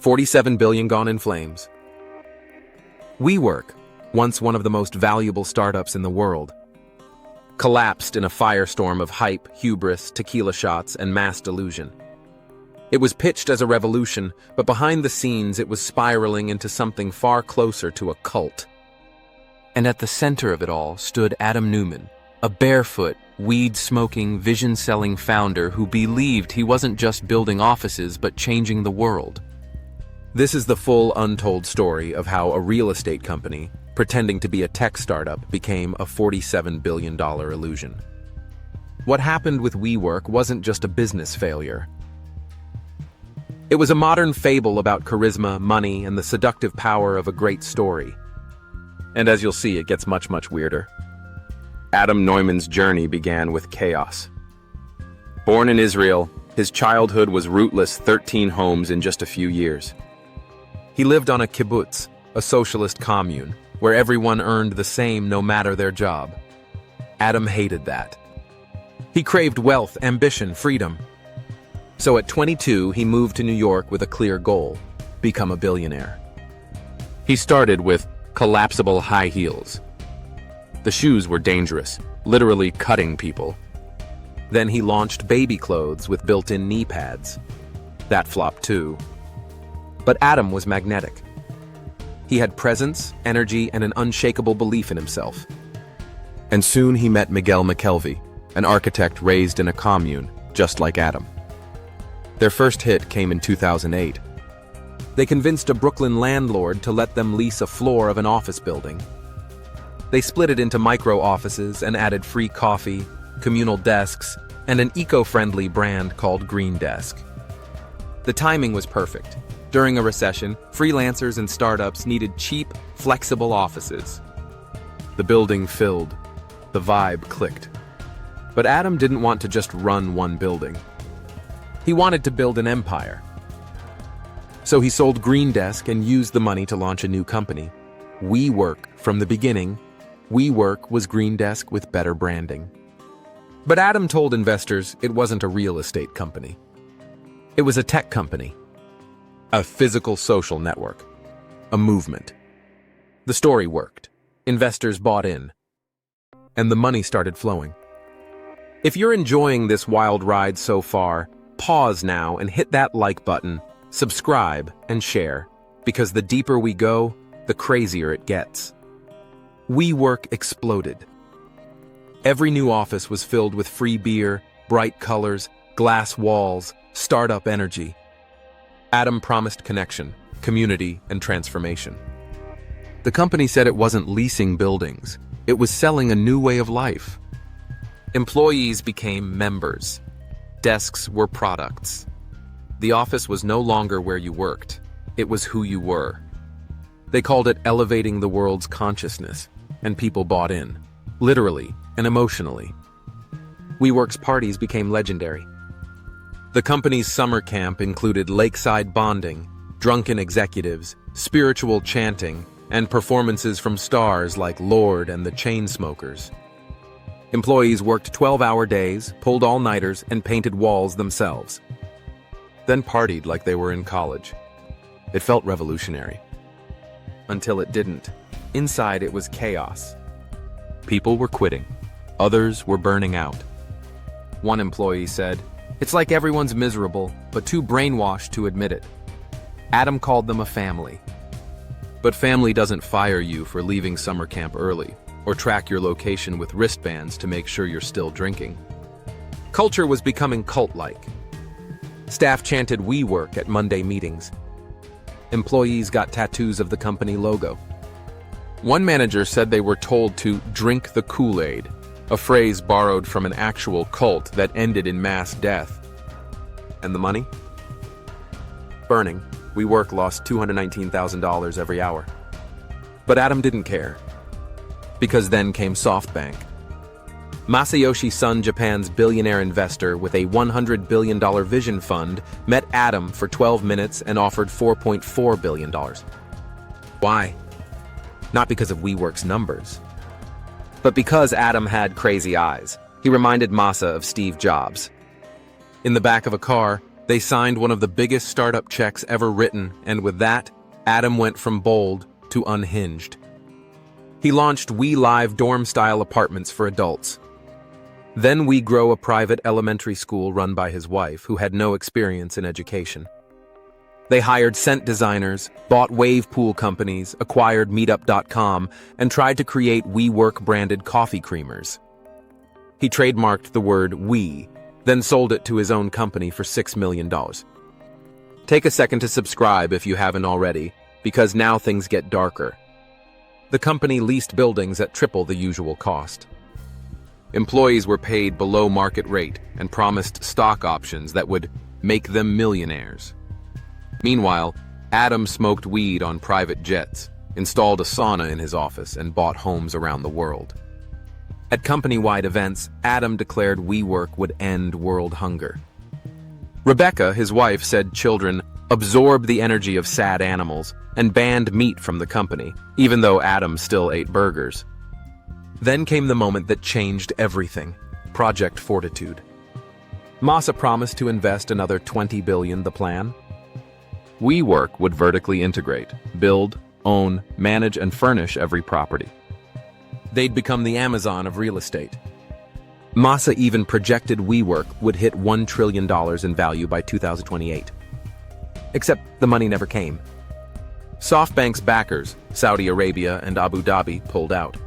47 billion gone in flames. WeWork, once one of the most valuable startups in the world, collapsed in a firestorm of hype, hubris, tequila shots, and mass delusion. It was pitched as a revolution, but behind the scenes it was spiraling into something far closer to a cult. And at the center of it all stood Adam Neumann, a barefoot, weed-smoking, vision-selling founder who believed he wasn't just building offices but changing the world. This is the full untold story of how a real estate company, pretending to be a tech startup, became a $47 billion illusion. What happened with WeWork wasn't just a business failure. It was a modern fable about charisma, money, and the seductive power of a great story. And as you'll see, it gets much, much weirder. Adam Neumann's journey began with chaos. Born in Israel, his childhood was rootless 13 homes in just a few years. He lived on a kibbutz, a socialist commune, where everyone earned the same no matter their job. Adam hated that. He craved wealth, ambition, freedom. So at 22, he moved to New York with a clear goal: become a billionaire. He started with collapsible high heels. The shoes were dangerous, literally cutting people. Then he launched baby clothes with built-in knee pads. That flopped too. But Adam was magnetic. He had presence, energy, and an unshakable belief in himself. And soon he met Miguel McKelvey, an architect raised in a commune, just like Adam. Their first hit came in 2008. They convinced a Brooklyn landlord to let them lease a floor of an office building. They split it into micro-offices and added free coffee, communal desks, and an eco-friendly brand called Green Desk. The timing was perfect. During a recession, freelancers and startups needed cheap, flexible offices. The building filled. The vibe clicked. But Adam didn't want to just run one building. He wanted to build an empire. So he sold Green Desk and used the money to launch a new company. WeWork. From the beginning, WeWork was Green Desk with better branding. But Adam told investors it wasn't a real estate company. It was a tech company. A physical social network. A movement. The story worked. Investors bought in. And the money started flowing. If you're enjoying this wild ride so far, pause now and hit that like button, subscribe, and share, because the deeper we go, the crazier it gets. WeWork exploded. Every new office was filled with free beer, bright colors, glass walls, startup energy. Adam promised connection, community, and transformation. The company said it wasn't leasing buildings, it was selling a new way of life. Employees became members. Desks were products. The office was no longer where you worked, it was who you were. They called it elevating the world's consciousness, and people bought in, literally and emotionally. WeWork's parties became legendary. The company's summer camp included lakeside bonding, drunken executives, spiritual chanting, and performances from stars like Lorde and the Chainsmokers. Employees worked 12-hour days, pulled all-nighters, and painted walls themselves. Then partied like they were in college. It felt revolutionary. Until it didn't. Inside, it was chaos. People were quitting. Others were burning out. One employee said, "It's like everyone's miserable, but too brainwashed to admit it." Adam called them a family. But family doesn't fire you for leaving summer camp early, or track your location with wristbands to make sure you're still drinking. Culture was becoming cult-like. Staff chanted WeWork at Monday meetings. Employees got tattoos of the company logo. One manager said they were told to drink the Kool-Aid, a phrase borrowed from an actual cult that ended in mass death. And the money? Burning. WeWork lost $219,000 every hour. But Adam didn't care. Because then came SoftBank. Masayoshi Son, Japan's billionaire investor with a $100 billion vision fund, met Adam for 12 minutes and offered $4.4 billion. Why? Not because of WeWork's numbers, but because Adam had crazy eyes. He reminded Masa of Steve Jobs. In the back of a car, They signed one of the biggest startup checks ever written, and with that, Adam went from bold to unhinged. He launched WeLive dorm-style apartments for adults. Then WeGrow, a private elementary school run by his wife, who had no experience in education. They hired scent designers, bought wave pool companies, acquired Meetup.com, and tried to create WeWork-branded coffee creamers. He trademarked the word "we," then sold it to his own company for $6 million. Take a second to subscribe if you haven't already, because now things get darker. The company leased buildings at triple the usual cost. Employees were paid below market rate and promised stock options that would make them millionaires. Meanwhile, Adam smoked weed on private jets, installed a sauna in his office, and bought homes around the world. At company-wide events, Adam declared WeWork would end world hunger. Rebecca, his wife, said children absorb the energy of sad animals and banned meat from the company, even though Adam still ate burgers. Then came the moment that changed everything: Project Fortitude. Masa promised to invest another $20 billion. The plan? WeWork would vertically integrate, build, own, manage, and furnish every property. They'd become the Amazon of real estate. Masa even projected WeWork would hit $1 trillion in value by 2028. Except the money never came. SoftBank's backers, Saudi Arabia and Abu Dhabi, pulled out.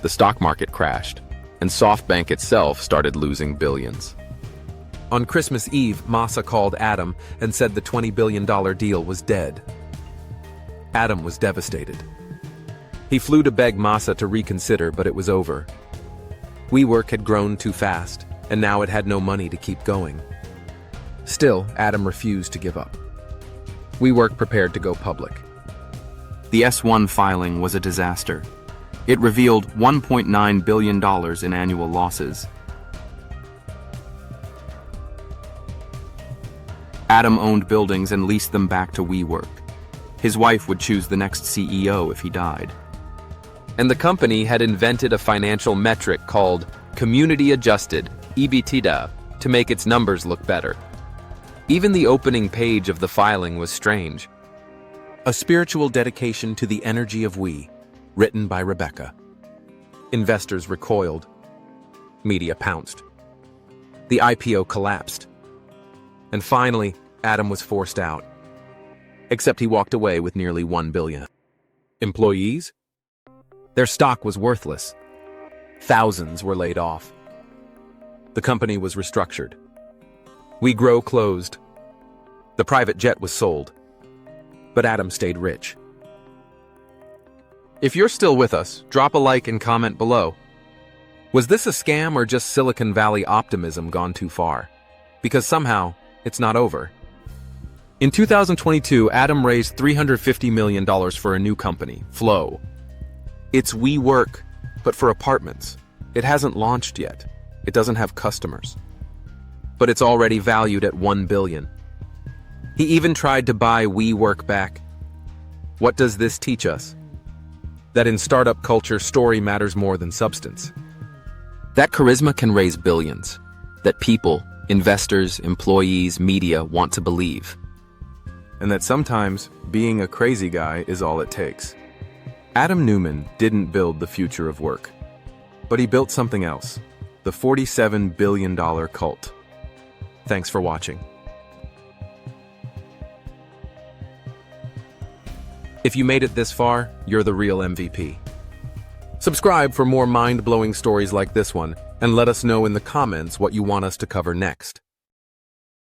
The stock market crashed, and SoftBank itself started losing billions. On Christmas Eve, Masa called Adam and said the $20 billion deal was dead. Adam was devastated. He flew to beg Masa to reconsider, but it was over. WeWork had grown too fast, and now it had no money to keep going. Still, Adam refused to give up. WeWork prepared to go public. The S-1 filing was a disaster. It revealed $1.9 billion in annual losses. Adam owned buildings and leased them back to WeWork. His wife would choose the next CEO if he died. And the company had invented a financial metric called community-adjusted EBITDA to make its numbers look better. Even the opening page of the filing was strange. A spiritual dedication to the energy of we, written by Rebecca. Investors recoiled. Media pounced. The IPO collapsed. And finally, Adam was forced out. Except he walked away with nearly $1 billion. Employees? Their stock was worthless. Thousands were laid off. The company was restructured. WeGrow closed. The private jet was sold. But Adam stayed rich. If you're still with us, drop a like and comment below. Was this a scam or just Silicon Valley optimism gone too far? Because somehow, it's not over. In 2022, Adam raised $350 million for a new company, Flow. It's WeWork, but for apartments. It hasn't launched yet. It doesn't have customers. But it's already valued at $1 billion. He even tried to buy WeWork back. What does this teach us? That in startup culture, story matters more than substance. That charisma can raise billions. That people, investors, employees, media want to believe. And that sometimes being a crazy guy is all it takes. Adam Neumann didn't build the future of work, but he built something else, the $47 billion cult. Thanks for watching. If you made it this far, you're the real MVP. Subscribe for more mind-blowing stories like this one, and let us know in the comments what you want us to cover next.